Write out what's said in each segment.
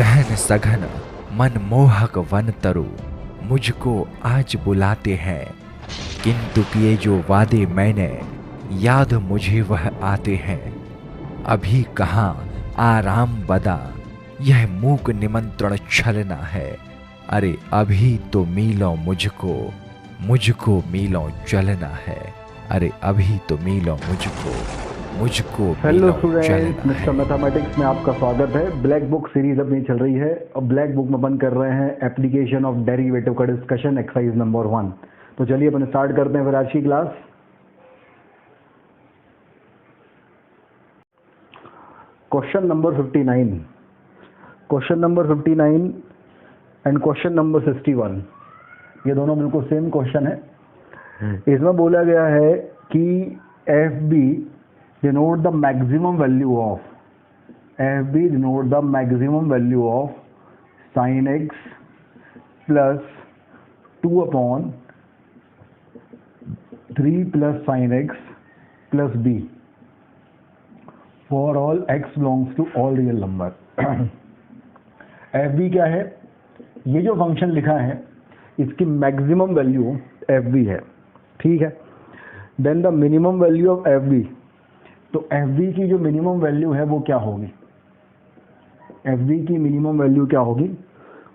गहन सघन मनमोहक वन तरु मुझको आज बुलाते हैं, किंतु किए जो वादे मैंने याद मुझे वह आते हैं। अभी कहाँ आराम बदा यह मूक निमंत्रण छलना है। अरे अभी तो मीलों मुझको मीलों चलना है। अरे अभी तो मीलों मुझको हेलो मीलों स्टूडेंट, चलना मिस्टर है। मैथमेटिक्स में आपका स्वागत है। ब्लैक बुक सीरीज अपनी चल रही है और ब्लैक बुक में अपन कर रहे हैं एप्लीकेशन ऑफ डेरिवेटिव का डिस्कशन, एक्सरसाइज नंबर 1। तो चलिए अपन स्टार्ट करते हैं फिर आज की class. Question number 59 and question number 61, ये दोनों बिल्कुल सेम क्वेश्चन है। इसमें बोला गया है कि f b denote the maximum value of sin x plus 2 upon 3 plus sin x plus b for all x belongs to all real number। F b क्या है? ये जो फंक्शन लिखा है इसकी मैक्सिमम वैल्यू एफ बी है, ठीक है। Then the minimum value of f b, तो एफ बी की जो मिनिमम वैल्यू है वो क्या होगी? एफ बी की मिनिमम वैल्यू क्या होगी?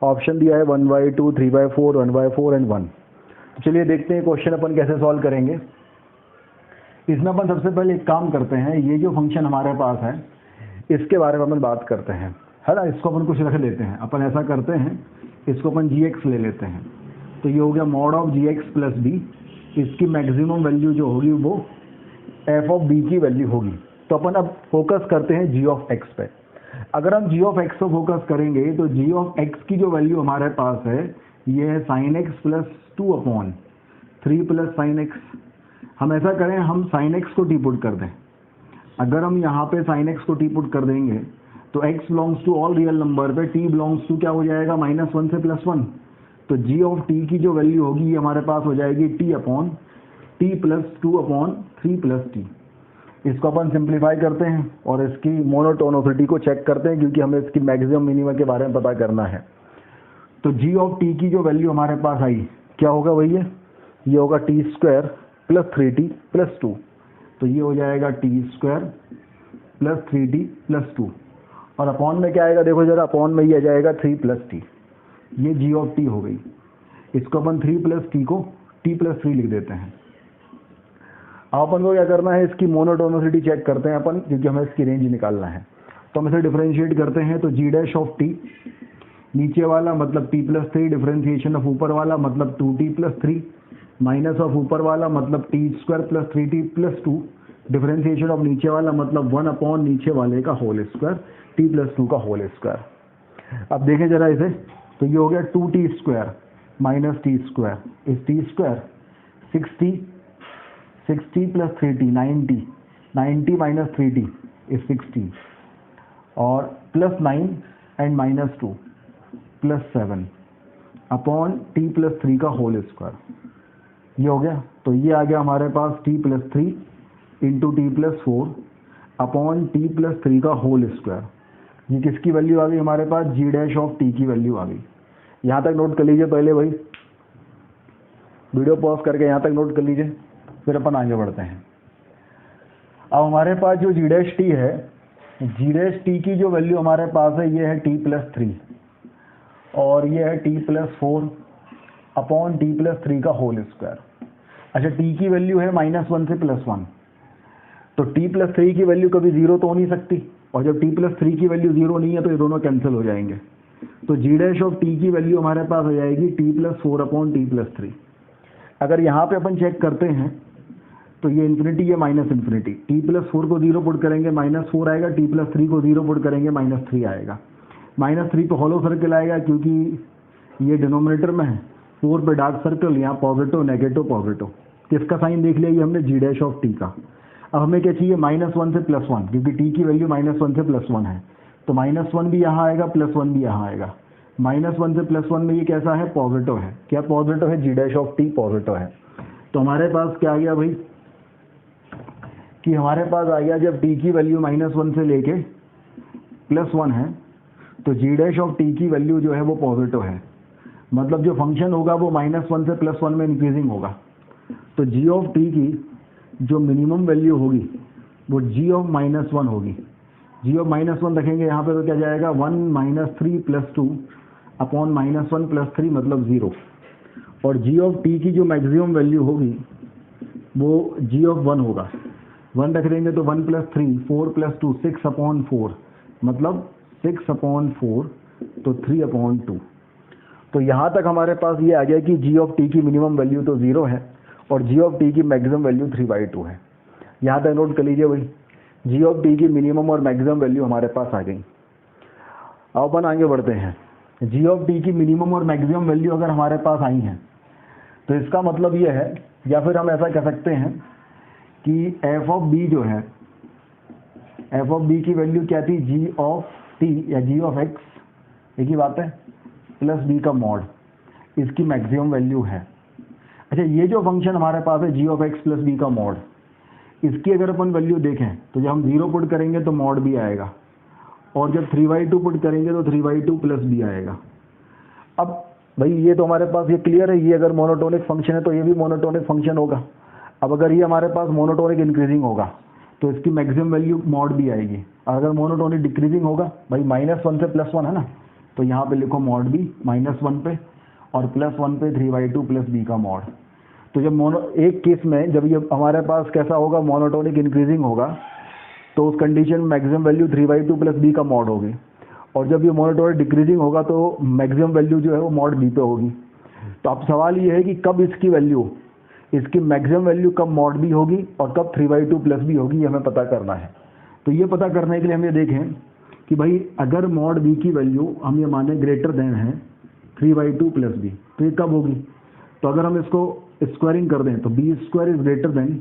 ऑप्शन दिया है 1/2, 3/4, 1/4 एंड 1। तो चलिए देखते हैं क्वेश्चन अपन कैसे सॉल्व करेंगे। इसमें अपन सबसे पहले एक काम करते हैं, ये जो फंक्शन हमारे पास है इसके बारे में अपन बात करते हैं, है ना। इसको अपन कुछ रख लेते हैं। अपन ऐसा करते हैं, इसको अपन जी एक्स ले लेते हैं। तो ये हो गया mod of g x plus b. इसकी मैक्सिमम वैल्यू जो होगी वो एफ ऑफ बी की वैल्यू होगी। तो अपन अब फोकस करते हैं जी ऑफ एक्स पे। अगर हम जी ऑफ एक्स पे फोकस करेंगे तो जी ऑफ एक्स की जो वैल्यू हमारे पास है ये है साइन एक्स प्लस 2 अपॉन 3 प्लस साइन एक्स। हम ऐसा करें, हम साइन एक्स को टी पुट कर दें। अगर हम यहाँ पे साइन एक्स को टी पुट कर देंगे तो x belongs to all real number पे टी बिलोंग्स टू क्या हो जाएगा? -1 से +1। तो जी ऑफ टी की जो वैल्यू होगी ये हमारे पास हो जाएगी टी अपॉन टी प्लस 2 अपॉन 3 प्लस टी। इसको अपन सिंप्लीफाई करते हैं और इसकी मोनोटोनिसिटी को चेक करते हैं, क्योंकि हमें इसकी मैक्सिमम मिनिमम के बारे में पता करना है। तो जी ऑफ टी की जो वैल्यू हमारे पास आई क्या होगा भैया? ये होगा T square plus 3t plus 2। तो ये हो जाएगा T square plus 3t plus 2 और अपॉन में क्या आएगा? देखो जरा, अपॉन में ये आ जाएगा 3 प्लस टी। ये जी ऑफ टी हो गई। इसको अपन 3 प्लस टी को t प्लस 3 लिख देते हैं। अब अपन को क्या करना है, इसकी मोनोटोनिसिटी चेक करते हैं अपन, क्योंकि हमें इसकी रेंज निकालना है। तो हम इसे डिफरेंशिएट करते हैं। तो जी डैश ऑफ टी, नीचे वाला मतलब टी प्लस 3, डिफरेंशिएशन ऑफ ऊपर वाला मतलब 2t प्लस 3, माइनस ऑफ ऊपर वाला मतलब T square plus 3t plus 2, differentiation of नीचे वाला मतलब 1 अपॉन नीचे वाले का होल स्क्वायर, टी प्लस 2 का होल स्क्वायर। अब देखें जरा इसे, तो ये हो गया 2t square minus t square is t square 60 plus 3t 90 minus 3t is 60 और plus 9 and minus 2 plus 7 upon t plus 3 का होल स्क्वायर। ये हो गया। तो ये आ गया हमारे पास t plus 3 into T plus 4 upon t plus 3 का होल स्क्वायर। ये किसकी वैल्यू आ गई हमारे पास? जी डैश ऑफ टी की वैल्यू आ गई। यहाँ तक नोट कर लीजिए पहले भाई, वीडियो पॉज करके यहाँ तक नोट कर लीजिए, फिर अपन आगे बढ़ते हैं। अब हमारे पास जो जी डैश टी है, जी डैश टी की जो वैल्यू हमारे पास है ये है टी प्लस 3 और ये है T plus 4 upon t plus 3 का होल स्क्वायर। अच्छा, टी की वैल्यू है -1 से +1, तो टी प्लस 3 की वैल्यू कभी 0 तो हो नहीं सकती, और जब टी प्लस 3 की वैल्यू 0 नहीं है तो ये दोनों कैंसिल हो जाएंगे। तो जी डैश ऑफ टी की वैल्यू हमारे पास हो जाएगी T plus 4 upon t plus 3। अगर यहाँ पे अपन चेक करते हैं तो ये इन्फिनिटी, ये माइनस इन्फिनिटी। टी प्लस 4 को 0 पुट करेंगे -4 आएगा, टी प्लस 3 को 0 पुट करेंगे -3 आएगा। -3 पे हॉलो सर्कल आएगा क्योंकि ये डिनोमिनेटर में है, 4 पे डार्क सर्कल, यहाँ पॉजिटिव नेगेटिव पॉजिटिव। किसका साइन देख लिया ये हमने? जी डैश ऑफ टी का। अब हमें क्या चाहिए? -1 से +1, क्योंकि टी की वैल्यू -1 से +1 है, तो -1 भी यहाँ आएगा, +1 भी यहाँ आएगा। -1 से +1 में ये कैसा है? पॉजिटिव है। क्या पॉजिटिव है? जी डैश ऑफ टी पॉजिटिव है। तो हमारे पास क्या आ गया भाई कि हमारे पास आ गया, जब टी की वैल्यू -1 से लेके +1 है तो जी डैश ऑफ टी की वैल्यू जो है वो पॉजिटिव है, मतलब जो फंक्शन होगा वो -1 से +1 में इंक्रीजिंग होगा। तो जी ऑफ टी की जो मिनिमम वैल्यू होगी वो जी ऑफ -1 होगी। जी ऑफ -1 रखेंगे यहाँ पे तो क्या जाएगा 1 - 3 + 2 अपॉन -1 + 3 मतलब 0। और जी ऑफ टी की जो मैक्सिमम वैल्यू होगी वो जी ऑफ 1 होगा। 1 रख देंगे तो 1 + 3 4 + 2 6/4 मतलब 6/4 तो 3/2। तो यहाँ तक हमारे पास ये आ गया कि जी ऑफ टी की मिनिमम वैल्यू तो 0 है और जी ऑफ टी की मैक्सिमम वैल्यू 3/2 है। यहाँ तक नोट कर लीजिए भाई, जी ऑफ टी की मिनिमम और मैक्सिमम वैल्यू हमारे पास आ गई। अब अपन आगे बढ़ते हैं। जी ऑफ टी की मिनिमम और मैक्सिमम वैल्यू अगर हमारे पास आई हैं तो इसका मतलब ये है, या फिर हम ऐसा कह सकते हैं कि एफ ऑफ बी जो है, एफ ऑफ बी की वैल्यू क्या थी, जी ऑफ टी या जी ऑफ एक्स एक ही बात है प्लस बी का मॉड, इसकी मैक्सिमम वैल्यू है। अच्छा, ये जो फंक्शन हमारे पास है जी ऑफ एक्स प्लस बी का मॉड, इसकी अगर अपन वैल्यू देखें तो जब हम 0 पुट करेंगे तो मॉड भी आएगा और जब 3/2 पुट करेंगे तो 3/2 प्लस बी आएगा। अब भाई ये तो हमारे पास ये क्लियर है, ये अगर मोनोटोनिक फंक्शन है तो ये भी मोनोटोनिक फंक्शन होगा। अब अगर ये हमारे पास मोनोटोनिक इंक्रीजिंग होगा तो इसकी मैक्सिमम वैल्यू मॉड भी आएगी, और अगर मोनोटोनिक डिक्रीजिंग होगा भाई -1 से +1 है ना, तो यहाँ पे लिखो मॉड भी -1 पे और +1 पे 3/2 प्लस बी का मॉड। तो जब एक केस में जब ये हमारे पास कैसा होगा, मोनोटोनिक इंक्रीजिंग होगा, तो उस कंडीशन में मैक्सिमम वैल्यू 3/2 प्लस बी का मॉड होगी, और जब ये मोनोटोनिक डिक्रीजिंग होगा तो मैक्सिमम वैल्यू जो है वो मॉड बी पे होगी। तो अब सवाल ये है कि कब इसकी वैल्यू, इसकी मैक्सिमम वैल्यू कब मॉड बी होगी और कब 3/2 प्लस बी होगी, ये हमें पता करना है। तो ये पता करने के लिए हम ये देखें कि भाई अगर मॉड बी की वैल्यू हम ये माने ग्रेटर देन है 3/2 प्लस बी, तो ये कब होगी। तो अगर हम इसको स्क्वायरिंग कर दें तो b² is greater than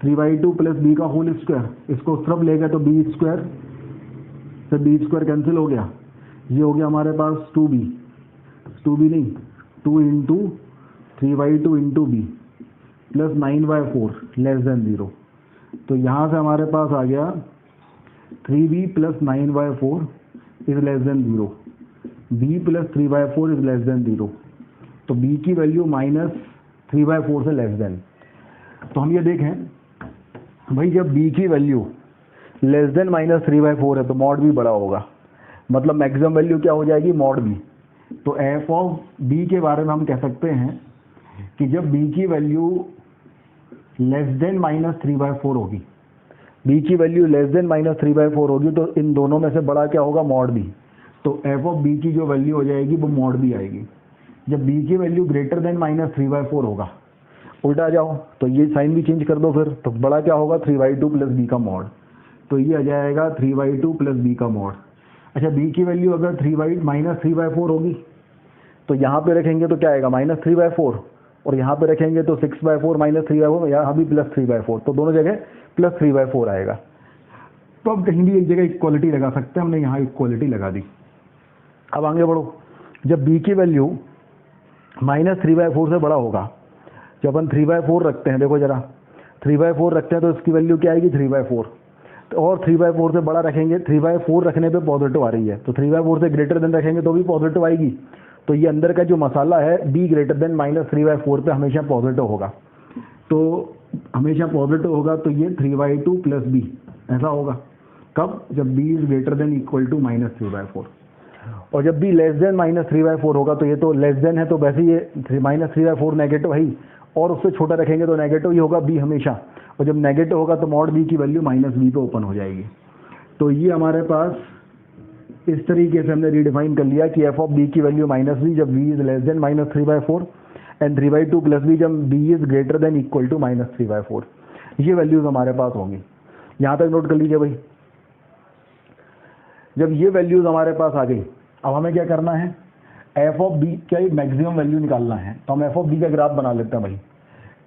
3/2 plus b का होल स्क्वायर, इसको उस तरफ ले गए तो b² से b² कैंसिल हो गया, ये हो गया हमारे पास 2b नहीं 2 × 3/2 × b प्लस 9/4 <0। तो यहाँ से हमारे पास आ गया 3b plus 9/4 is <0, b plus 3/4 is <0। तो b की वैल्यू -3/4 से लेस देन। तो हम ये देखें भाई, जब b की वैल्यू लेस देन -3/4 है तो मॉड भी बड़ा होगा, मतलब मैक्सिमम वैल्यू क्या हो जाएगी, मॉड बी। तो एफ ऑफ बी के बारे में हम कह सकते हैं कि जब b की वैल्यू लेस देन -3/4 होगी, b की वैल्यू लेस देन -3/4 होगी तो इन दोनों में से बड़ा क्या होगा, मॉड बी। तो एफ ऑफ बी की जो वैल्यू हो जाएगी वो मॉड बी आएगी। जब b की वैल्यू ग्रेटर देन -3/4 होगा, उल्टा जाओ तो ये साइन भी चेंज कर दो फिर, तो बड़ा क्या होगा 3/2 प्लस बी का मॉड, तो ये आ जाएगा 3/2 प्लस बी का मॉड। अच्छा, b की वैल्यू अगर -3/4 होगी तो यहाँ पे रखेंगे तो क्या आएगा -3/4, और यहाँ पे रखेंगे तो 6/4 -3/4, यहाँ भी +3/4, तो दोनों जगह +3/4 आएगा। तो अब कहीं भी एक जगह इक्वालिटी लगा सकते हैं, हमने यहाँ इक्वालिटी लगा दी। अब आगे बढ़ो, जब b की वैल्यू -3/4 से बड़ा होगा, जब अपन 3/4 रखते हैं, देखो जरा 3/4 रखते हैं तो इसकी वैल्यू क्या आएगी 3/4, तो और 3/4 से बड़ा रखेंगे, 3/4 रखने पे पॉजिटिव आ रही है तो 3/4 से ग्रेटर देन रखेंगे तो भी पॉजिटिव आएगी। तो ये अंदर का जो मसाला है b ग्रेटर देन -3/4 पे हमेशा पॉजिटिव होगा, तो हमेशा पॉजिटिव होगा, तो ये 3/2 प्लस बी ऐसा होगा। कब, जब b is greater than equal to -3/4, और जब b लेस देन -3/4 होगा तो ये तो लेस देन है तो वैसे ये -3/4 नेगेटिव है ही, और उससे छोटा रखेंगे तो नेगेटिव ही होगा b हमेशा, और जब नेगेटिव होगा तो मॉड b की वैल्यू -b पे ओपन हो जाएगी। तो ये हमारे पास इस तरीके से हमने रिडिफाइन कर लिया कि एफ ऑफ बी की वैल्यू -b जब b is less than -3/4 and 3/2 plus b जब b is greater than equal to -3/4, ये वैल्यूज हमारे पास होंगी। यहाँ तक नोट कर लीजिए भाई। जब ये वैल्यूज हमारे पास आ गई, अब हमें क्या करना है, एफ ऑफ बी का मैक्सिमम वैल्यू निकालना है। तो हम एफ ऑफ बी का ग्राफ बना लेते हैं भाई।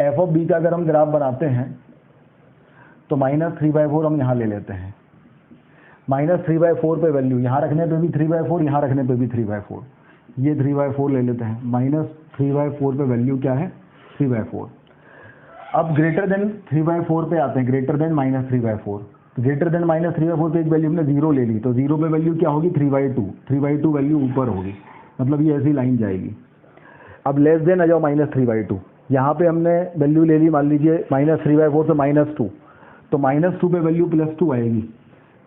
एफ ऑफ बी का अगर हम ग्राफ बनाते हैं तो -3/4 हम यहाँ ले लेते हैं, -3/4 पे वैल्यू, यहाँ रखने पे भी 3/4, यहाँ रखने पे भी 3/4, ये 3/4 ले लेते हैं, -3/4 पे वैल्यू क्या है 3/4। अब ग्रेटर देन 3/4 पे आते हैं, ग्रेटर देन -3/4, ग्रेटर देन -3/4 पे एक वैल्यू हमने 0 ले ली, तो 0 पे वैल्यू क्या होगी 3/2, 3/2 वैल्यू ऊपर होगी, मतलब ये ऐसी लाइन जाएगी। अब लेस देन आ जाओ -3/2, यहाँ पे हमने वैल्यू ले ली मान लीजिए -3/4 से -2, तो -2 पे वैल्यू +2 आएगी,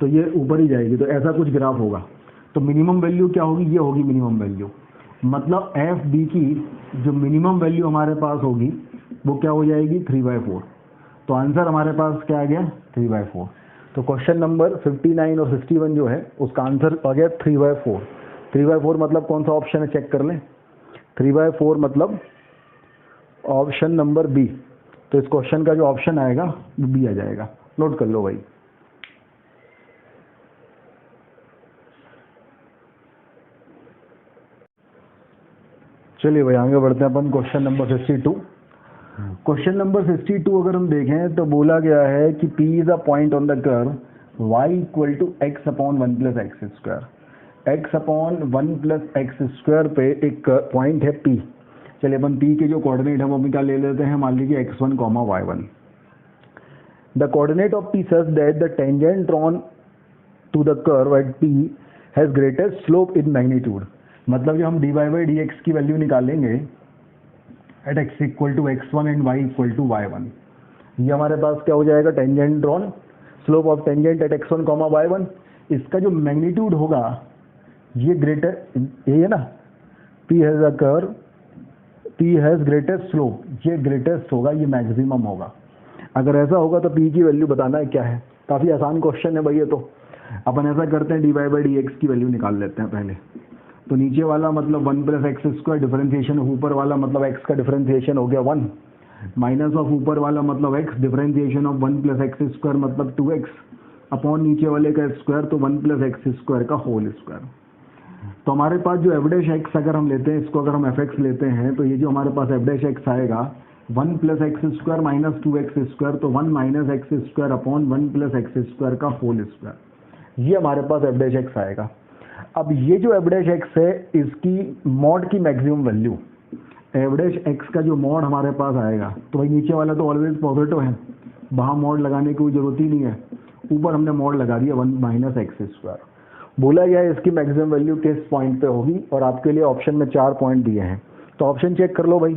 तो ये ऊपर ही जाएगी, तो ऐसा कुछ ग्राफ होगा। तो मिनिमम वैल्यू क्या होगी, ये होगी मिनिमम वैल्यू, मतलब एफ बी की जो मिनिमम वैल्यू हमारे पास होगी वो क्या हो जाएगी 3/4। तो आंसर हमारे पास क्या आ गया 3/4। तो क्वेश्चन नंबर 59 और 61 जो है उसका आंसर आ गया 3/4। 3/4 मतलब कौन सा ऑप्शन है चेक कर लें, 3/4 मतलब ऑप्शन नंबर बी। तो इस क्वेश्चन का जो ऑप्शन आएगा वो बी आ जाएगा, नोट कर लो भाई। चलिए भाई आगे बढ़ते हैं अपन क्वेश्चन नंबर 62। क्वेश्चन नंबर 62 अगर हम देखें तो बोला गया है कि P is a point on the curve y equal to x upon 1 plus x square. x upon 1 plus x square पे एक पॉइंट है P। चलिए अपन P के जो कोऑर्डिनेट है वो भी क्या ले लेते हैं, मान लीजिए x1, y1। The coordinate of P such that the tangent drawn to the curve at P has greatest slope in magnitude. मतलब जो हम dy/dx की वैल्यू निकालेंगे at x equal to x1 and y equal to y1, ये हमारे पास क्या हो जाएगा tangent drawn slope of tangent at x1, y1। इसका जो मैग्नीट्यूड होगा ये ग्रेटर, ये है ना P has a curve, P has greatest slope, ये ग्रेटेस्ट होगा, ये मैक्सिमम होगा। अगर ऐसा होगा तो P की वैल्यू बताना है क्या है। काफ़ी आसान क्वेश्चन है भाई ये तो। अपन ऐसा करते हैं dy/dx की वैल्यू निकाल लेते हैं पहले। तो नीचे वाला मतलब 1 plus x square differentiation of ऊपर वाला मतलब x का डिफरेंशिएशन हो गया 1, माइनस ऑफ ऊपर वाला मतलब x differentiation of 1 plus x square मतलब 2x अपॉन नीचे वाले का स्क्वायर तो 1 प्लस एक्स स्क्वायर का होल स्क्वायर। तो हमारे पास जो f' अगर हम लेते हैं, इसको अगर हम fx लेते हैं तो ये जो हमारे पास f' आएगा 1 plus x square minus 2x square, तो 1 minus x square upon 1 plus x square का होल स्क्वायर, ये हमारे पास f' आएगा। अब ये जो f' है इसकी मॉड की मैक्सिमम वैल्यू, f' का जो मॉड हमारे पास आएगा, तो भाई नीचे वाला तो ऑलवेज पॉजिटिव है, वहाँ मॉड लगाने की कोई जरूरत ही नहीं है, ऊपर हमने मॉड लगा दिया 1 माइनस एक्स स्क्वायर। बोला गया है इसकी मैक्सिमम वैल्यू किस पॉइंट पे होगी, और आपके लिए ऑप्शन में 4 पॉइंट दिए हैं, तो ऑप्शन चेक कर लो भाई।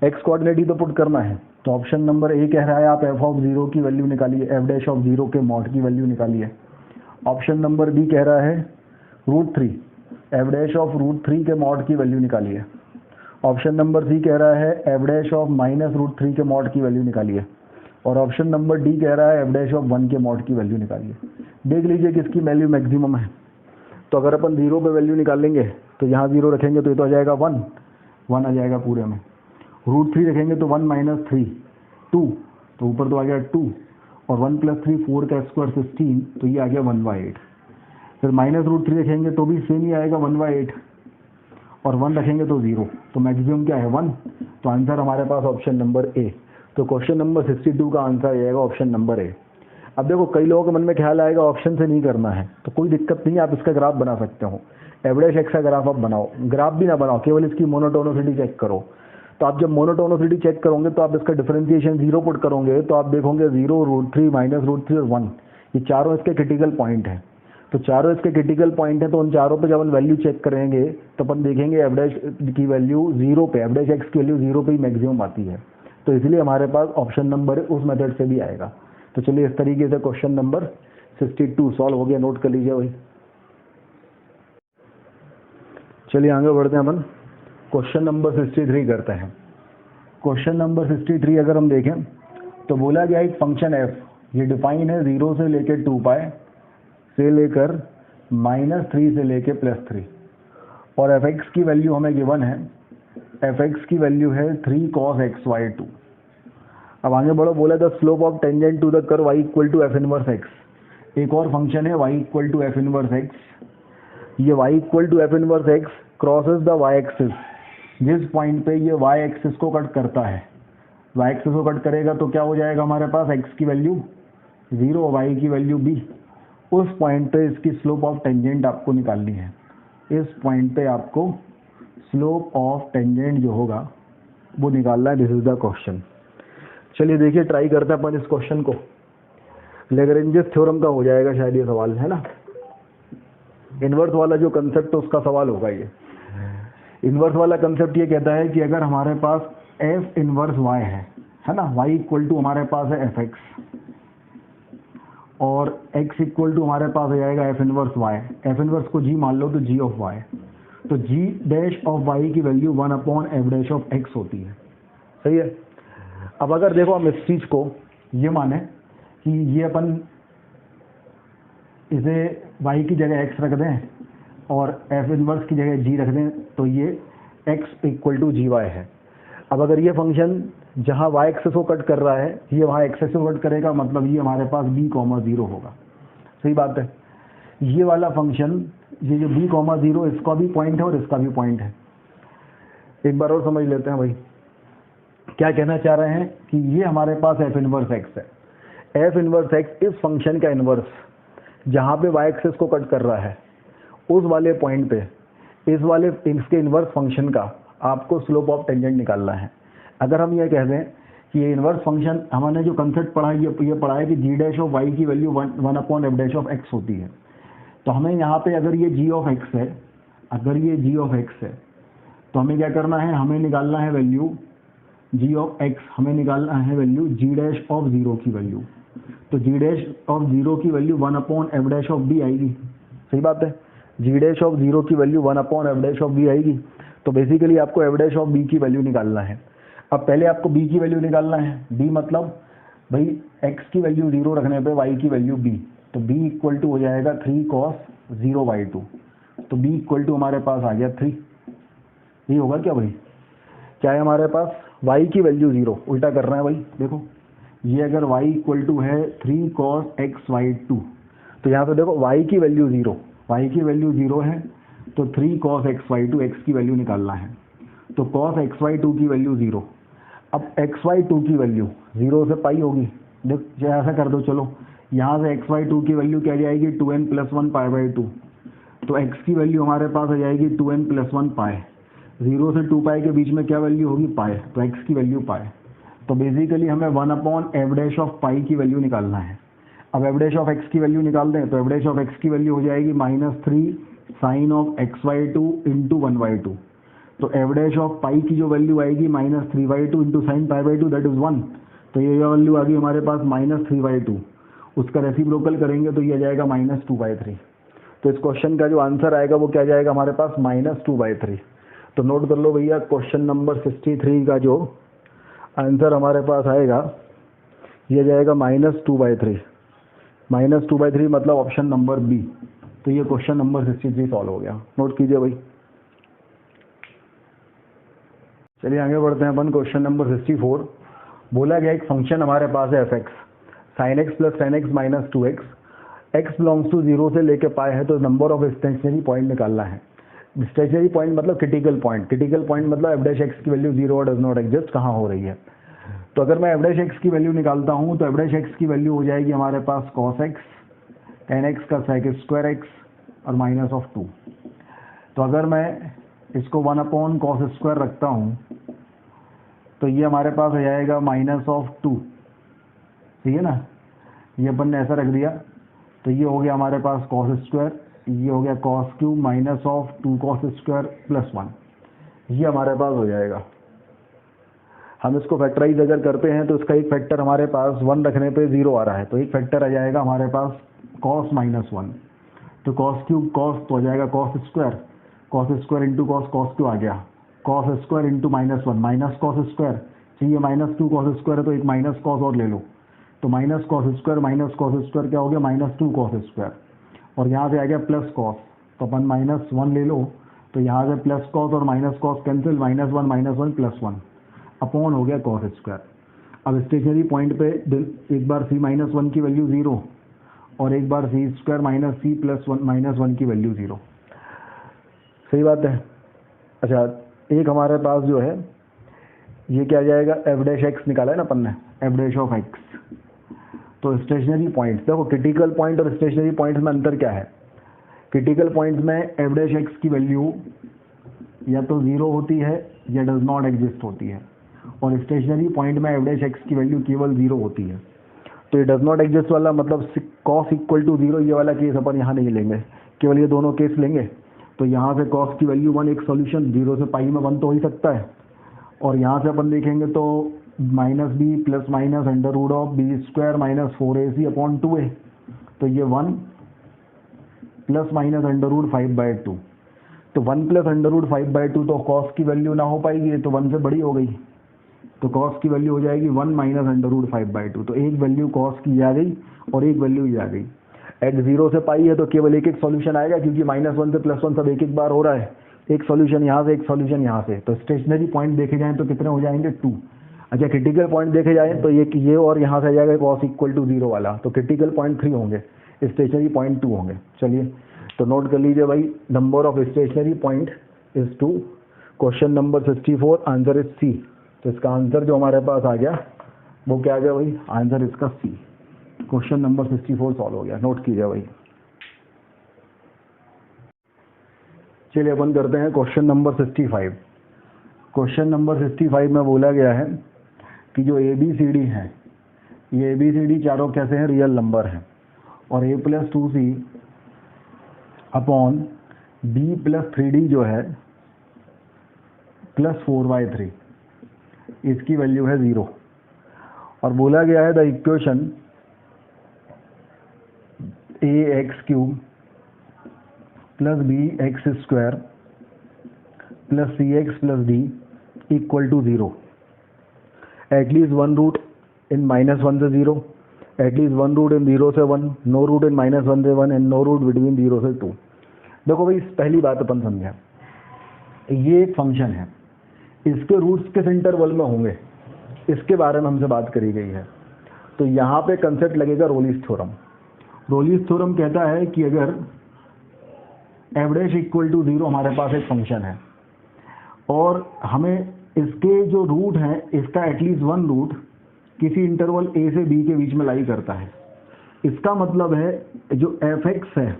एक्स कोऑर्डिनेट ही तो पुट करना है, तो ऑप्शन नंबर ए कह रहा है आप f(0) की वैल्यू निकालिए, f'(0) के मॉड की वैल्यू निकालिए। ऑप्शन नंबर बी कह रहा है √3, f'(√3) के मॉड की वैल्यू निकालिए। ऑप्शन नंबर सी कह रहा है f'(-√3) के मॉड की वैल्यू निकालिए, और ऑप्शन नंबर डी कह रहा है f'(1) के मॉड की वैल्यू निकालिए। देख लीजिए किसकी वैल्यू मैक्सिमम है। तो अगर अपन 0 पे वैल्यू निकालेंगे तो यहाँ 0 रखेंगे तो ये तो आ जाएगा 1 आ जाएगा पूरे में। √3 रखेंगे तो 1 माइनस 3 2, तो ऊपर तो आ गया 2, और 1 प्लस 3 4 का स्क्वायर 16, तो ये आ गया 1/8। फिर माइनस √3 रखेंगे तो भी सेम ही आएगा 1/8, और 1 रखेंगे तो 0, तो मैक्सिमम क्या है 1, तो आंसर हमारे पास ऑप्शन नंबर ए। तो क्वेश्चन नंबर 62 का आंसर आएगा ऑप्शन नंबर ए। अब देखो कई लोगों के मन में ख्याल आएगा ऑप्शन से नहीं करना है, तो कोई दिक्कत नहीं है, आप इसका ग्राफ बना सकते हो। f' का ग्राफ आप बनाओ, ग्राफ भी ना बनाओ, केवल इसकी मोनोटोनिसिटी चेक करो। तो आप जब मोनोटोनिसिटी चेक करोगे तो आप इसका डिफरेंशिएशन 0 पुट करोगे तो आप देखोगे 0, √3, माइनस √3 और 1, ये चारों इसके क्रिटिकल पॉइंट हैं। तो चारों इसके क्रिटिकल पॉइंट है, तो उन चारों पे जब हम वैल्यू चेक करेंगे तो अपन देखेंगे f' की वैल्यू 0 पे, f' की वैल्यू 0 पे ही मैक्सिमम आती है, तो इसलिए हमारे पास ऑप्शन नंबर उस मेथड से भी आएगा। तो चलिए इस तरीके से क्वेश्चन नंबर 62 सॉल्व हो गया, नोट कर लीजिए भाई। चलिए आगे बढ़ते हैं, अपन क्वेश्चन नंबर 63 करते हैं। क्वेश्चन नंबर 63 अगर हम देखें तो बोला गया एक फंक्शन f, ये डिफाइन है 0 से लेकर 2π से लेकर -3 से लेकर +3, और f(x) की वैल्यू हमें गिवन है, f(x) की वैल्यू है 3 cos xy2। अब आगे बढ़ो, बोला the slope of tangent to the curve y equal to f inverse x। एक और फंक्शन है y equal to f inverse x, ये y equal to f inverse x crosses the y axis, जिस point पे ये y axis को cut करता है, y एक्सिस को कट करेगा तो क्या हो जाएगा हमारे पास x की वैल्यू 0, y की वैल्यू b। उस पॉइंट पे इसकी स्लोप ऑफ टेंजेंट आपको निकालनी है, इस पॉइंट पे आपको स्लोप ऑफ टेंजेंट जो होगा वो निकालना है। This is the question. चलिए देखिए ट्राई करते हैं अपन इस क्वेश्चन को। लेग्रेंजेस थ्योरम का हो जाएगा शायद ये सवाल, है ना। इन्वर्स वाला जो कंसेप्ट है उसका सवाल होगा ये। इन्वर्स वाला कंसेप्ट ये कहता है कि अगर हमारे पास एफ इन्वर्स वाई है ना, वाई इक्वल टू हमारे पास है एफ एक्स और x इक्वल टू हमारे पास आ जाएगा f inverse y. F inverse को g मान लो तो g ऑफ y, तो g डैश ऑफ y की value 1/f dash of x होती है। सही है। अब अगर देखो हम इस चीज को ये माने कि ये अपन इसे y की जगह x रख दें और एफ इनवर्स की जगह g रख दें, तो ये x equal to g y है। अब अगर ये फंक्शन जहाँ y एक्सेस को कट कर रहा है ये वहाँ एक्सेस को कट करेगा, मतलब ये हमारे पास b,0 होगा। सही बात है। ये वाला फंक्शन, ये जो b,0 इसका भी पॉइंट है और इसका भी पॉइंट है। एक बार और समझ लेते हैं भाई, क्या कहना चाह रहे हैं कि ये हमारे पास एफ इनवर्स एक्स है। एफ इनवर्स एक्स इस फंक्शन का इनवर्स जहाँ पे y एक्सेस को कट कर रहा है उस वाले पॉइंट पे इस वाले इसके इनवर्स फंक्शन का आपको स्लोप ऑफ टेंजेंट निकालना है। अगर हम ये कह दें कि ये इनवर्स फंक्शन, हमने जो कंसेप्ट पढ़ा है ये पढ़ा है कि g डैश ऑफ y की value 1/f dash of x होती है। तो हमें यहाँ पे अगर ये g ऑफ x है, अगर ये g ऑफ x है तो हमें क्या करना है, हमें निकालना है वैल्यू g ऑफ x, हमें निकालना है वैल्यू g डैश ऑफ 0 की वैल्यू। तो g डैश ऑफ 0 की value 1/f dash of b आएगी। सही बात है। g डैश ऑफ 0 की value 1/f dash of b आएगी। तो बेसिकली आपको f डैश ऑफ b की वैल्यू निकालना है। अब पहले आपको b की वैल्यू निकालना है। b मतलब भाई x की वैल्यू 0 रखने पे y की वैल्यू b, तो b इक्वल टू हो जाएगा 3 cos 0/2। तो b इक्वल टू हमारे पास आ गया 3। ये होगा क्या भाई, क्या है हमारे पास y की वैल्यू 0, उल्टा कर रहे हैं भाई। देखो ये अगर y इक्वल टू है 3 cos x/2, तो यहाँ पे देखो y की वैल्यू 0, y की वैल्यू 0 है तो 3 cos x/2 x की वैल्यू निकालना है। तो cos x/2 की वैल्यू 0। अब x/2 की वैल्यू 0 से पाई होगी। देख ऐसा कर दो, चलो यहाँ से x/2 की वैल्यू क्या जाएगी 2n + 1 π/2। तो x की वैल्यू हमारे पास आ जाएगी 2n + 1 पाई। 0 से 2 पाई के बीच में क्या वैल्यू होगी पाई, तो x की वैल्यू पाई। तो बेसिकली हमें 1/f डैश ऑफ पाई की वैल्यू निकालना है। अब f डैश ऑफ x की वैल्यू निकाल दें तो f डैश ऑफ x की वैल्यू हो जाएगी -3 sin ऑफ x/2 × 1/2। तो f डैश ऑफ पाई की जो वैल्यू आएगी -3/2 × sin π/2 दैट इज 1। तो ये वैल्यू आ गई हमारे पास -3/2। उसका रेसिप्रोकल करेंगे तो ये आ जाएगा -2/3। तो इस क्वेश्चन का जो आंसर आएगा वो क्या जाएगा हमारे पास -2/3। तो नोट कर लो भैया, क्वेश्चन नंबर 63 का जो आंसर हमारे पास आएगा ये जाएगा -2/3। -2/3 मतलब ऑप्शन नंबर बी। तो ये क्वेश्चन नंबर 63 सॉल्व हो गया। नोट कीजिए भाई। चलिए आगे बढ़ते हैं अपन। क्वेश्चन नंबर 64 बोला गया एक फंक्शन हमारे पास है f(x), sin x + tan x - 2x, x belongs to 0 से लेके पाए है, तो नंबर ऑफ स्टेशनरी पॉइंट निकालना है। स्टेशनरी पॉइंट मतलब क्रिटिकल पॉइंट, क्रिटिकल पॉइंट मतलब f डैश x की वैल्यू 0 और डज नॉट एग्जिस्ट कहाँ हो रही है। तो अगर मैं f डैश x की वैल्यू निकालता हूँ तो f डैश x की वैल्यू हो जाएगी हमारे पास cos x, tan x का sec² x और -2। तो अगर मैं इसको 1/cos² रखता हूँ तो ये हमारे पास आ जाएगा -2। ठीक है ना, ये अपन ने ऐसा रख दिया। तो ये हो गया हमारे पास cos², ये हो गया cos³ -2 cos² + 1। ये हमारे पास हो जाएगा। हम इसको फैक्टराइज अगर करते हैं तो इसका एक फैक्टर हमारे पास 1 रखने पे 0 आ रहा है, तो एक फैक्टर आ जाएगा हमारे पास cos -1। तो cos³ cos तो आ जाएगा cos² × cos cos³ आ गया cos² × -1 -cos²। चाहिए -2 cos² है तो एक -cos और ले लो, तो -cos² क्या हो गया -2 cos²। और यहाँ से आ गया +cos, तो अपन -1 ले लो, तो यहाँ से +cos और -cos कैंसिल, -1 + 1 अपॉन हो गया cos²। अब स्टेशनरी पॉइंट पे एक बार c - 1 की वैल्यू 0 और एक बार c² - c + 1 की वैल्यू 0। सही बात है। अच्छा, एक हमारे पास जो है ये क्या जाएगा f डैश x निकाला है ना अपन ने, f डैश ऑफ x। तो स्टेशनरी पॉइंट्स देखो, क्रिटिकल पॉइंट और स्टेशनरी पॉइंट्स में अंतर क्या है। क्रिटिकल पॉइंट्स में f डैश x की वैल्यू या तो 0 होती है या डज नॉट एग्जिस्ट होती है, और स्टेशनरी पॉइंट में f डैश x की वैल्यू केवल 0 होती है। तो ये डज नॉट एग्जिस्ट वाला मतलब कॉस इक्वल टू 0 ये वाला केस अपन यहाँ नहीं लेंगे, केवल ये दोनों केस लेंगे। तो यहाँ से कॉस की वैल्यू 1 एक सॉल्यूशन, 0 से पाई में 1 तो हो ही सकता है। और यहाँ से अपन देखेंगे तो minus b plus minus under root of b square minus 4ac upon 2a, तो ये 1 प्लस माइनस अंडर रूट 5/2, तो 1 प्लस अंडर रूट 5/2 तो कॉस की वैल्यू ना हो पाएगी, तो 1 से बड़ी हो गई, तो कॉस की वैल्यू हो जाएगी 1 माइनस अंडर रूट 5/2। तो एक वैल्यू कॉस की आ गई और एक वैल्यू ये आ गई। एट 0 से पाई है तो केवल एक एक सॉल्यूशन आएगा, क्योंकि -1 से +1 सब एक एक बार हो रहा है, एक सॉल्यूशन यहाँ से एक सॉल्यूशन यहाँ से। तो स्टेशनरी पॉइंट देखे जाएं तो कितने हो जाएंगे 2। अच्छा क्रिटिकल पॉइंट देखे जाएं तो ये और यहाँ से आ जाएगा कॉस इक्वल टू 0 वाला, तो क्रिटिकल पॉइंट 3 होंगे, स्टेशनरी पॉइंट 2 होंगे। चलिए तो नोट कर लीजिए भाई, number of stationary point is 2। Question number 64 answer is c. तो इसका आंसर जो हमारे पास आ गया वो क्या आ गया भाई, आंसर इसका सी। क्वेश्चन नंबर 64 सॉल्व हो गया, नोट कीजिए भाई। चलिए अपन करते हैं क्वेश्चन नंबर 65। क्वेश्चन नंबर 65 में बोला गया है कि जो ABCD हैं, ये ABCD चारों कैसे हैं, रियल नंबर हैं, और a + 2c upon b + 3d जो है प्लस 4/3, इसकी वैल्यू है 0। और बोला गया है the equation ax³ + bx² + cx + d equal to 0। At least 1 root in -1 से 0, एटलीस्ट 1 रूट इन 0 से 1, नो रूट इन -1 से 1 एंड नो रूट बिटवीन 0 से 2। देखो भाई पहली बात अपन समझा, ये एक फंक्शन है, इसके रूट्स किस इंटरवल में होंगे इसके बारे में हमसे बात करी गई है। तो यहाँ पे कंसेप्ट लगेगा रोलिस थ्योरम। रोलिस थ्योरम कहता है कि अगर f' इक्वल टू 0 हमारे पास एक फंक्शन है और हमें इसके जो रूट हैं, इसका एटलीस्ट 1 रूट किसी इंटरवल a से b के बीच में लाई करता है, इसका मतलब है जो f(x) है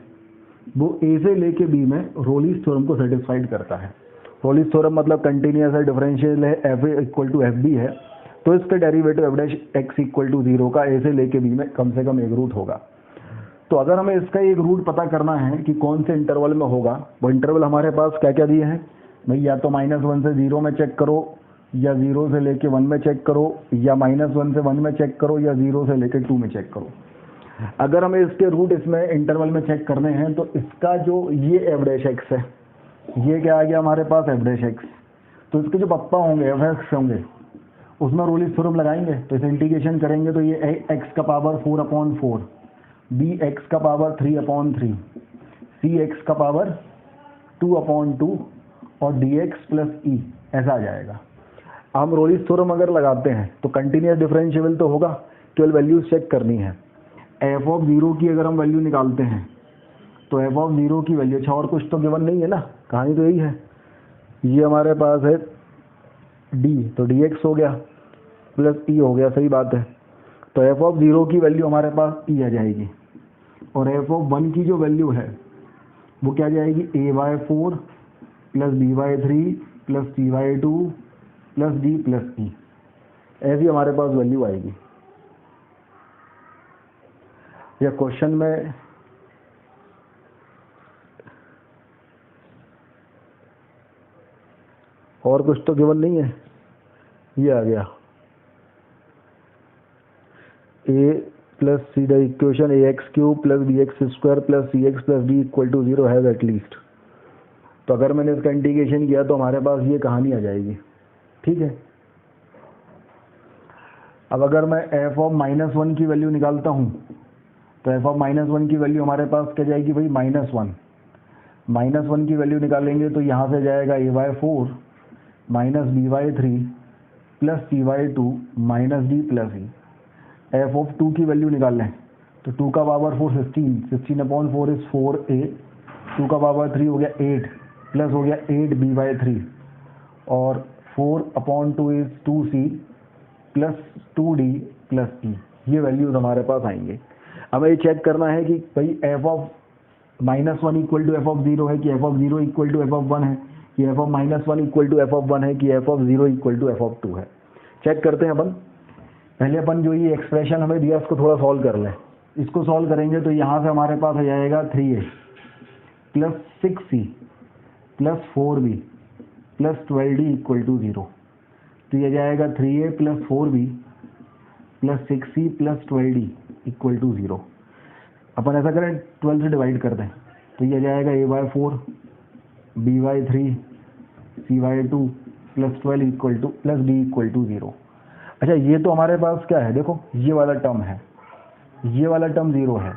वो a से लेके b में रोलिस थ्योरम को सेटिस्फाइड करता है। रोलिस थ्योरम मतलब कंटिन्यूअस है, डिफरेंशियल है, f इक्वल टू fb है, तो इसका डेरिवेटिव f' इक्वल टू 0 का a से लेके b में कम से कम एक रूट होगा। तो अगर हमें इसका एक रूट पता करना है कि कौन से इंटरवल में होगा, वो इंटरवल हमारे पास क्या क्या दिए हैं भाई, या तो -1 से 0 में चेक करो, या 0 से लेके 1 में चेक करो, या -1 से 1 में चेक करो, या 0 से लेके 2 में चेक करो। अगर हमें इसके रूट इसमें इंटरवल में चेक करने हैं तो इसका जो ये f' है, ये क्या आ गया हमारे पास f', तो इसके जो पप्पा होंगे f(x) होंगे उसमें रोलिस थ्योरम लगाएंगे, तो इसे इंटीग्रेशन करेंगे तो ये x का पावर 4/4, bx का पावर 3/3, cx का पावर 2/2 और dx + e ऐसा आ जाएगा। हम रोलिस थ्योरम अगर लगाते हैं तो कंटिन्यूअस डिफरेंशिएबल तो होगा, केवल वैल्यूज चेक करनी है। f(0) की अगर हम वैल्यू निकालते हैं तो f(0) की वैल्यू, अच्छा और कुछ तो गिवन नहीं है ना, कहानी तो यही है। ये हमारे पास है d, तो dx हो गया प्लस e हो गया, सही बात है। तो f(0) की वैल्यू हमारे पास e आ जाएगी, और f(1) की जो वैल्यू है वो क्या जाएगी, a/4 + b/3 + c/2 + d + e, ऐसी हमारे पास वैल्यू आएगी। या क्वेश्चन में और कुछ तो गिवन नहीं है, ये आ गया a + c the equation ax³ + bx² + cx + d equal to 0 has at least. तो अगर मैंने इसका इंटीग्रेशन किया तो हमारे पास ये कहानी आ जाएगी, ठीक है। अब अगर मैं f(-1) की वैल्यू निकालता हूँ तो f(-1) की वैल्यू हमारे पास क्या जाएगी भाई, -1। -1 की वैल्यू निकालेंगे तो यहाँ से जाएगा a/4 - b/3 + c/2 - d + e। f(2) की वैल्यू निकाल लें तो 2 का पावर 4 16/4 इज 4a, 2 का पावर 3 हो गया 8, प्लस हो गया 8b/3 और 4/2 इज 2c + 2d + e। ये वैल्यूज हमारे पास आएंगे। हमें ये चेक करना है कि भाई f(-1) इक्वल टू f(0) है कि f(0) इक्वल टू f(1) है कि f(-1) इक्वल टू f(1) है कि f(0) इक्वल टू f(2) है। चेक करते हैं अपन पहले अपन जो ये एक्सप्रेशन हमें दिया इसको थोड़ा सॉल्व कर लें। इसको सॉल्व करेंगे तो यहाँ से हमारे पास आ जाएगा 3a plus 6c plus 4b plus 12d equal to 0। तो ये जाएगा 3a plus 4b plus 6c plus 12d equal to 0। अपन ऐसा करें 12 से डिवाइड कर दें तो ये जाएगा a/4 b/3 c/2 plus 12 equal to plus d equal to 0। अच्छा ये तो हमारे पास क्या है, देखो ये वाला टर्म है, ये वाला टर्म 0 है।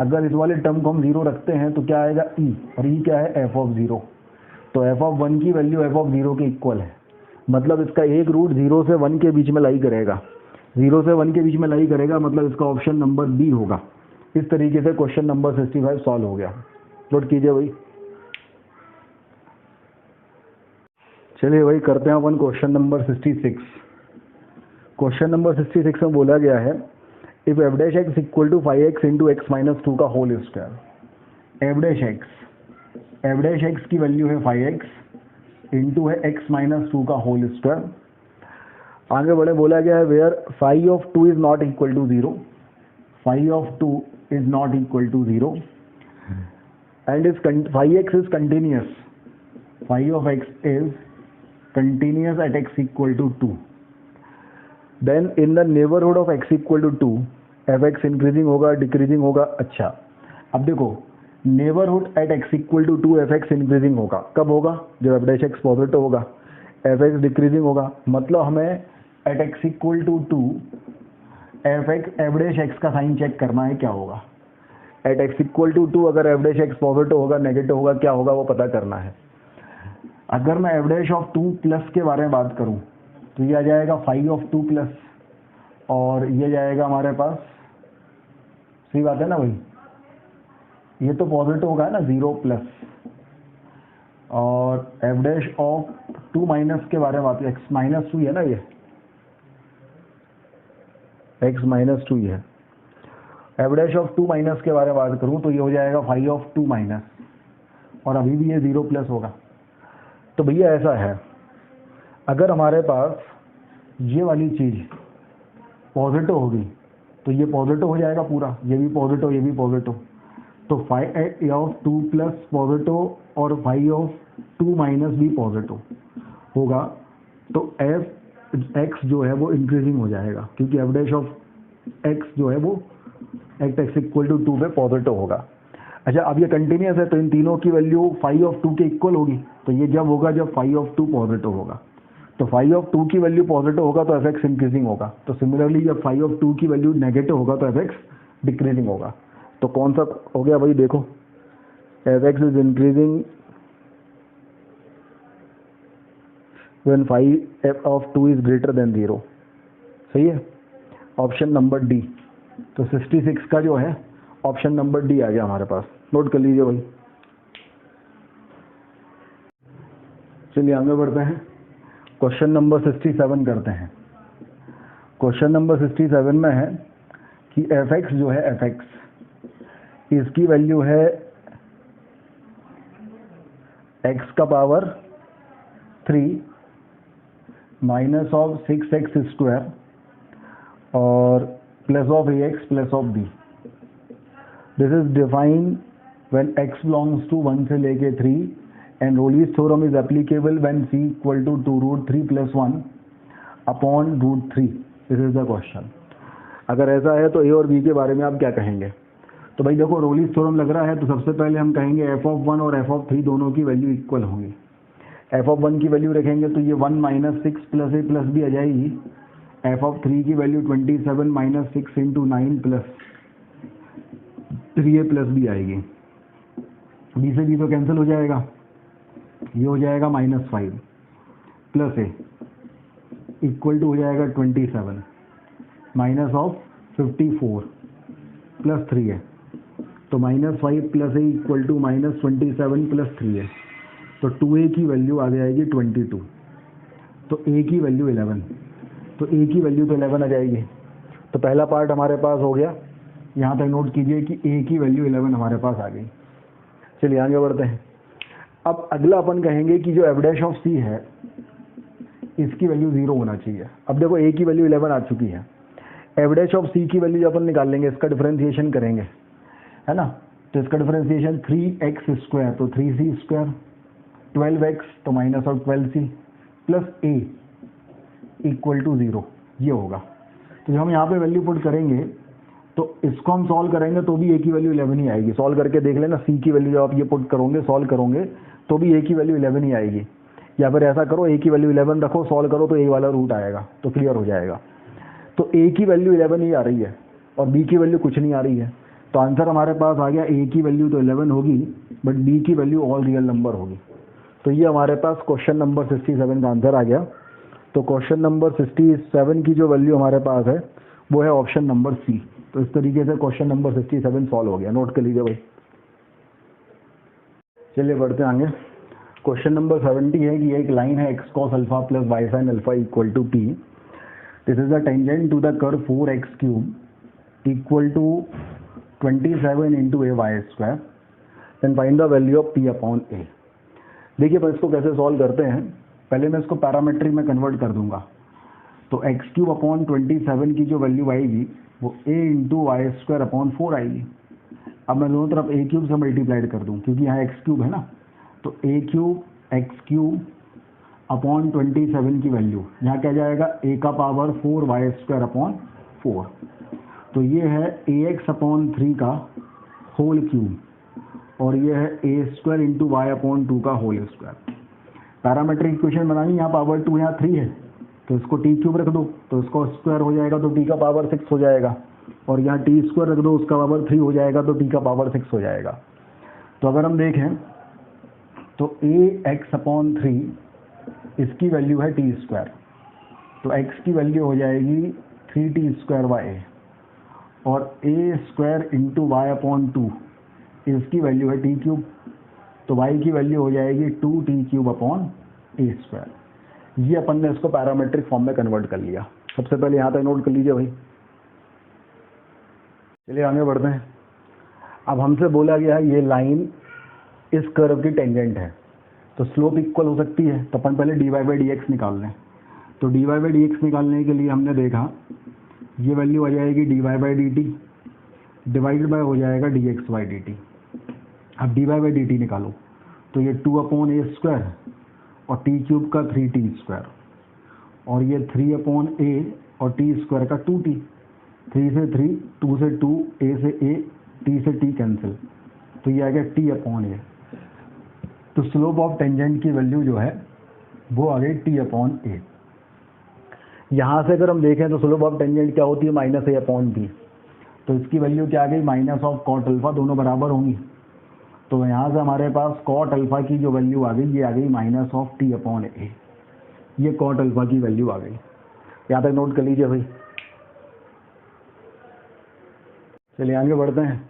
अगर इस वाले टर्म को हम 0 रखते हैं तो क्या आएगा e, और e क्या है f(0). तो f(1) की वैल्यू f(0) के इक्वल है, मतलब इसका एक रूट 0 से 1 के बीच में लाई करेगा। 0 से 1 के बीच में लाई करेगा मतलब इसका ऑप्शन नंबर बी होगा। इस तरीके से क्वेश्चन नंबर 65 सॉल्व हो गया। नोट कीजिए भाई। चलिए भाई करते हैं अपन क्वेश्चन नंबर 66। क्वेश्चन नंबर 66 में बोला गया है if f dash x equal to 5x into x minus 2 का whole square. F dash x की वैल्यू है 5x इंटू है एक्स माइनस 2 का होल स्क्वायर। आगे बढ़े बोला गया है where phi of 2 is not equal to 0, phi of 2 is not equal to 0 and is phi x is continuous, phi of x is continuous at x equal to 2। Then in the neighbourhood of x equal to 2 f x increasing होगा decreasing होगा। अच्छा अब देखो neighbourhood at x equal to 2 f x increasing होगा, कब होगा, जब f dash x positive होगा, एफ एक्स डिक्रीजिंग होगा। मतलब हमें at x equal to 2 f dash x का साइन चेक करना है क्या होगा। एट x इक्वल टू 2 अगर एफ डैश एक्स पॉजिटिव होगा नेगेटिव होगा क्या होगा वो पता करना है। अगर मैं एफ डैश ऑफ 2 प्लस के बारे में बात करूं तो ये आ जाएगा फाई ऑफ 2 प्लस, और ये जाएगा हमारे पास, सही बात है ना भाई, ये तो पॉजिटिव होगा ना 0 प्लस, और एफ डैश ऑफ 2 माइनस के बारे में बात, एक्स माइनस 2 है ना, ये एक्स माइनस 2 है। एफ डैश ऑफ 2 माइनस के बारे में बात करूं तो ये हो जाएगा फाई ऑफ 2 माइनस, और अभी भी ये 0 प्लस होगा। तो भैया ऐसा है अगर हमारे पास ये वाली चीज़ पॉजिटिव होगी तो ये पॉजिटिव हो जाएगा पूरा, ये भी पॉजिटिव ये भी पॉजिटिव, तो फाई ऑफ 2 प्लस पॉजिटिव और फाई ऑफ 2 माइनस भी पॉजिटिव होगा। तो एफ एक्स जो है वो इंक्रीजिंग हो जाएगा क्योंकि एफ डैश ऑफ एक्स जो है वो एट एक्स इक्वल टू 2 पे पॉजिटिव होगा। अच्छा अब ये कंटिन्यूस है तो इन तीनों की वैल्यू फाई ऑफ 2 के इक्वल होगी, तो ये जब होगा जब फाई ऑफ 2 पॉजिटिव होगा। तो फाई ऑफ 2 की वैल्यू पॉजिटिव होगा तो एफ एक्स इंक्रीजिंग होगा। तो सिमिलरली जब फाई ऑफ 2 की वैल्यू नेगेटिव होगा तो एफ एक्स डिक्रीजिंग होगा। तो कौन सा हो गया भाई, देखो f x is increasing when phi f of 2 is greater than 0, सही है, ऑप्शन नंबर डी। तो 66 का जो है ऑप्शन नंबर डी आ गया हमारे पास। नोट कर लीजिए भाई। चलिए आगे बढ़ते हैं, क्वेश्चन नंबर 67 करते हैं। क्वेश्चन नंबर 67 में है कि एफ एक्स जो है एफ एक्स इसकी वैल्यू है एक्स का power 3 minus of 6x square और plus of a x plus of b. This is defined when x belongs to 1 से लेके 3 and Rolle's theorem is applicable when c equal to 2 root 3 plus 1 upon root 3. This is the question. अगर ऐसा है तो a और b के बारे में आप क्या कहेंगे। तो भाई देखो रोलीज थ्योरम लग रहा है तो सबसे पहले हम कहेंगे f ऑफ 1 और f ऑफ 3 दोनों की वैल्यू इक्वल होंगी। f ऑफ 1 की वैल्यू रखेंगे तो ये 1 minus 6 plus a plus b आ जाएगी। f ऑफ 3 की value 27 minus 6 into 9 plus 3a plus b आएगी। b से b तो कैंसिल हो जाएगा, ये हो जाएगा -5 प्लस ए इक्वल टू हो जाएगा 27 माइनस ऑफ 54 प्लस 3 ए, तो -5 plus a equal to -27 plus 3 a, तो 2a की वैल्यू आ जाएगी 22, तो a की वैल्यू 11, तो a की वैल्यू तो 11 आ जाएगी। तो पहला पार्ट हमारे पास हो गया, यहाँ तक नोट कीजिए कि a की वैल्यू 11 हमारे पास आ गई। चलिए आगे बढ़ते हैं। अब अगला अपन कहेंगे कि जो एफ डैश ऑफ सी है इसकी वैल्यू 0 होना चाहिए। अब देखो a की वैल्यू 11 आ चुकी है, एफ डैश ऑफ सी की वैल्यू जो अपन निकाल लेंगे, इसका डिफरेंशिएशन करेंगे, है ना। तो इसका डिफरेंशिएशन 3x² तो 3c², 12x तो minus of 12c plus a equal to 0, ये होगा। तो जब हम यहाँ पे वैल्यू पुट करेंगे तो इसको हम सॉल्व करेंगे तो भी a की वैल्यू 11 ही आएगी। सॉल्व करके देख लेना, c की वैल्यू जब आप ये पुट करोगे, सॉल्व करोगे तो भी a की वैल्यू 11 ही आएगी। या फिर ऐसा करो, a की वैल्यू 11 रखो, सॉल्व करो तो a वाला रूट आएगा, तो क्लियर हो जाएगा। तो a की वैल्यू 11 ही आ रही है और b की वैल्यू कुछ नहीं आ रही है, तो आंसर हमारे पास आ गया a की वैल्यू तो 11 होगी बट b की वैल्यू ऑल रियल नंबर होगी। तो ये हमारे पास क्वेश्चन नंबर 67 का आंसर आ गया। तो क्वेश्चन नंबर 67 की जो वैल्यू हमारे पास है वो है ऑप्शन नंबर सी। तो इस तरीके से क्वेश्चन नंबर 67 सॉल्व हो गया। नोट कर लीजिए भाई। चलिए बढ़ते हैं आगे। क्वेश्चन नंबर 70 है कि एक लाइन है x cos alpha plus y sin alpha equal to p। This is the tangent to the curve 4x³ equal to 27 into ay²। Then find the value of p upon a। देखिए मैं इसको कैसे solve करते हैं, पहले मैं इसको parametric में कन्वर्ट कर दूंगा। तो x³ अपॉन 27 की जो वैल्यू आएगी वो a इंटू y² अपॉन 4 आएगी। अब मैं दोनों तरफ a³ से मल्टीप्लाइड कर दूं क्योंकि यहाँ x³ है ना, तो a³ x³ अपॉन 27 की वैल्यू यहाँ क्या जाएगा, a का पावर 4y² अपॉन 4। तो ये है ax अपॉन 3 का होल क्यूब और ये है a² इंटू वाई अपॉन 2 का होल स्क्वायर। पैरामेट्रिक इक्वेशन बनानी, यहाँ पावर 2 यहाँ 3 है तो इसको t³ रख दो तो इसको स्क्वायर हो जाएगा तो t का पावर 6 हो जाएगा, और यहाँ t² रख दो उसका पावर 3 हो जाएगा तो t का पावर 6 हो जाएगा। तो अगर हम देखें तो ax अपॉन 3 इसकी वैल्यू है t², तो x की वैल्यू हो जाएगी 3t² और a² इंटू वाई अपॉन 2 इसकी वैल्यू है t³, तो y की वैल्यू हो जाएगी 2t³ अपॉन a²। ये अपन ने इसको पैरामेट्रिक फॉर्म में कन्वर्ट कर लिया। सबसे पहले यहाँ तक नोट कर लीजिए भाई। चलिए आगे बढ़ते हैं। अब हमसे बोला गया है ये लाइन इस कर्व की टेंजेंट है तो स्लोप इक्वल हो सकती है, तो अपन पहले dy/dx निकाल लें। तो dy/dx निकालने के लिए हमने देखा ये वैल्यू आ जाएगी dy/dt डिवाइडेड बाय हो जाएगा dx/dt। अब dy/dt निकालो तो ये 2 अपॉन a² और t³ का 3t² और ये 3 अपॉन a और t² का 2t। 3 से 3, 2 से 2, a से a, t से t कैंसिल, तो ये आ गया t अपॉन a। तो स्लोप ऑफ टेंजेंट की वैल्यू जो है वो आ गई t अपॉन a। यहाँ से अगर हम देखें तो स्लोप ऑफ टेंजेंट क्या होती है, माइनस a अपॉन b। तो इसकी वैल्यू क्या आ गई, माइनस ऑफ कॉट अल्फा, दोनों बराबर होंगी। तो यहाँ से हमारे पास कॉट अल्फा की जो वैल्यू आ गई ये आ गई minus of t upon a। ये कॉट अल्फा की वैल्यू आ गई। यहाँ तक नोट कर लीजिए भाई। चलिए आगे बढ़ते हैं।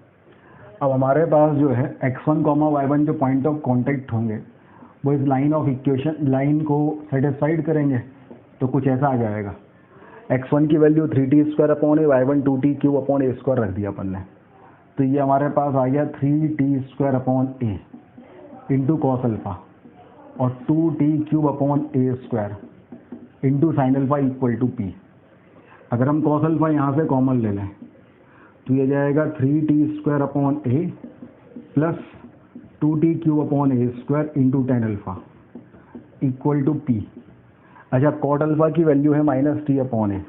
अब हमारे पास जो है x1, y1 जो पॉइंट ऑफ कांटेक्ट होंगे वो इस लाइन ऑफ इक्वेशन लाइन को सेटिस्फाइड करेंगे, तो कुछ ऐसा आ जाएगा। x1 की value 3t² upon a, y1 2t³ upon a² रख दिया अपन ने, तो ये हमारे पास आ गया 3t² upon a into cos alpha और 2t³ upon a² into sine alpha equal to p। अगर हम कॉस अल्फा यहाँ से कॉमन ले लें तो ये जाएगा 3t² upon a plus 2t³ upon a² into tan alpha equal to p। अच्छा, कॉट अल्फा की वैल्यू है माइनस t अपॉन a,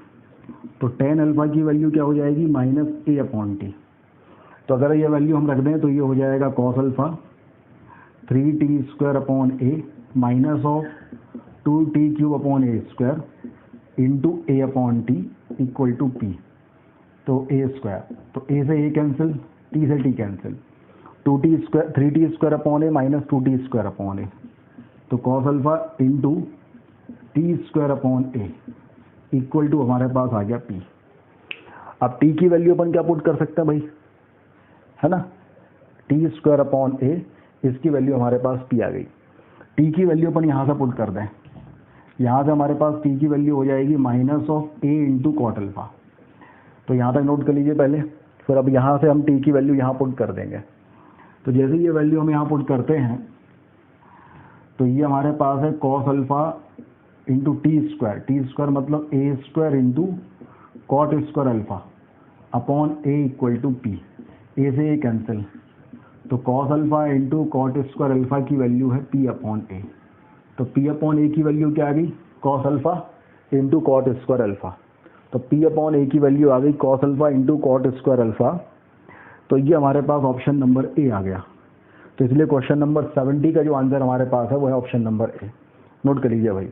तो टेन अल्फा की वैल्यू क्या हो जाएगी, माइनस a अपॉन t। तो अगर ये वैल्यू हम रख दें तो ये हो जाएगा cos alpha 3t² upon a minus of 2t³ upon a² into a upon t equal to p। तो a², तो a से a कैंसिल, t से t cancel, 3t² upon a minus 2t² upon a, तो cos alpha into t² upon a equal to हमारे पास आ गया p। अब t की वैल्यू अपन क्या पुट कर सकते हैं भाई, है ना, t² अपॉन a, इसकी वैल्यू हमारे पास p आ गई। t की वैल्यू अपन यहाँ से पुट कर दें, यहाँ से हमारे पास t की वैल्यू हो जाएगी minus of a into cot alpha. तो यहाँ तक नोट कर लीजिए पहले, फिर अब यहाँ से हम t की वैल्यू यहाँ पुट कर देंगे। तो जैसे ये वैल्यू हम यहाँ पुट करते हैं तो ये हमारे पास है कॉस अल्फा इंटू t² मतलब a² into cot square alpha upon a equal to p, a से ए कैंसिल, तो cos alpha into cot square alpha की वैल्यू है पी अपॉन ए, तो पी अपॉन ए की वैल्यू क्या आ गई, cos alpha into cot square alpha, तो पी अपॉन ए की वैल्यू आ गई cos alpha into cot square alpha, तो ये हमारे पास ऑप्शन नंबर ए आ गया। तो इसलिए क्वेश्चन नंबर 70 का जो आंसर हमारे पास है वो है ऑप्शन नंबर ए। नोट कर लीजिए भाई।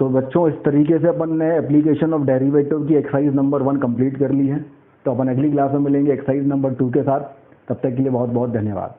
तो बच्चों इस तरीके से अपन ने एप्लीकेशन ऑफ डेरिवेटिव की एक्सरसाइज नंबर 1 कंप्लीट कर ली है। तो अपन अगली क्लास में मिलेंगे एक्सरसाइज नंबर 2 के साथ। तब तक के लिए बहुत बहुत धन्यवाद।